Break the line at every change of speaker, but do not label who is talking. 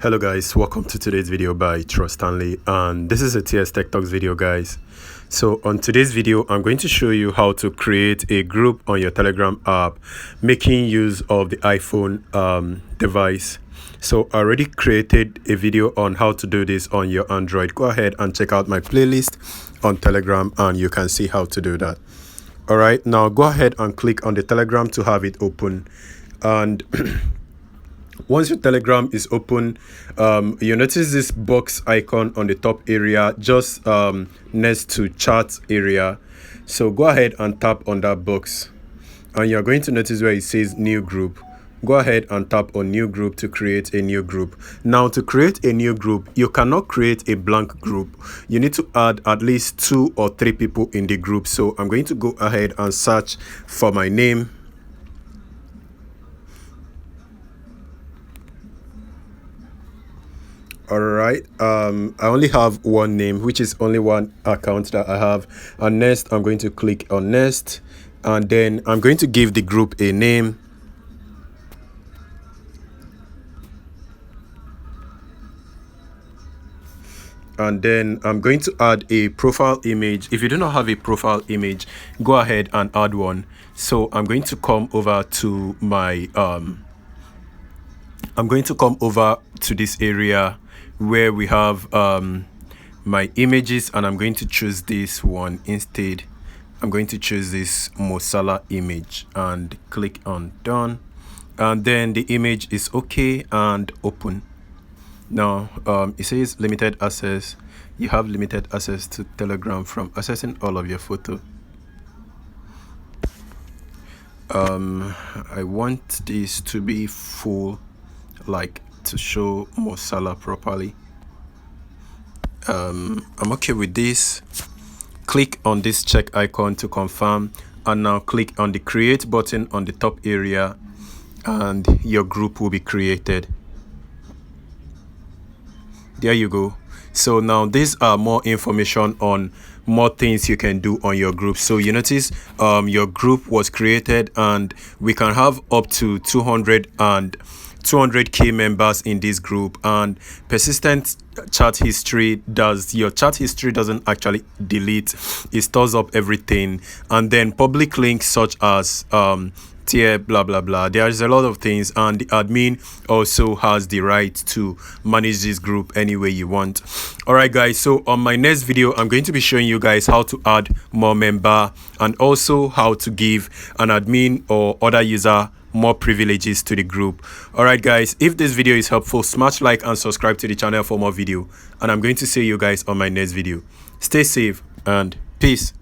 Hello guys, welcome to today's video by Trust Stanley, and this is a TS Tech Talks video guys. So on today's video I'm going to show you how to create a group on your Telegram app making use of the iPhone device. So I already created a video on how to do this on your Android. Go ahead and check out my playlist on Telegram and you can see how to do that. Alright, now go ahead and click on the Telegram to have it open, and once your Telegram is open, you notice this box icon on the top area just next to chat area. So go ahead and tap on that box and you're going to notice where it says new group. Go ahead and tap on new group to create a new group. Now to create a new group, you cannot create a blank group. You need to add at least 2 or 3 people in the group. So I'm going to go ahead and search for my name. Alright, I only have one name, which is only one account that I have. And next I'm going to click on next, and then I'm going to give the group a name. And then I'm going to add a profile image. If you do not have a profile image, go ahead and add one. So I'm going to come over to my I'm going to come over to this area where we have my images, and I'm going to choose this one instead. I'm going to choose this Mo Salah image and click on done, and then the image is okay and open. Now it says limited access. You have limited access to Telegram from accessing all of your photo. I want this to be full, like to show Mo Salah properly. I'm okay with this. Click on this check icon to confirm, and now click on the create button on the top area and your group will be created. There you go. So now these are more information on more things you can do on your group. So you notice your group was created and we can have up to 200k members in this group, and persistent chat history your chat history doesn't actually delete, it stores up everything. And then public links such as tier blah blah blah, there's a lot of things, and the admin also has the right to manage this group any way you want. All right guys, so on my next video I'm going to be showing you guys how to add more member and also how to give an admin or other user more privileges to the group. All right guys, if this video is helpful, smash like and subscribe to the channel for more video, and I'm going to see you guys on my next video. Stay safe and peace.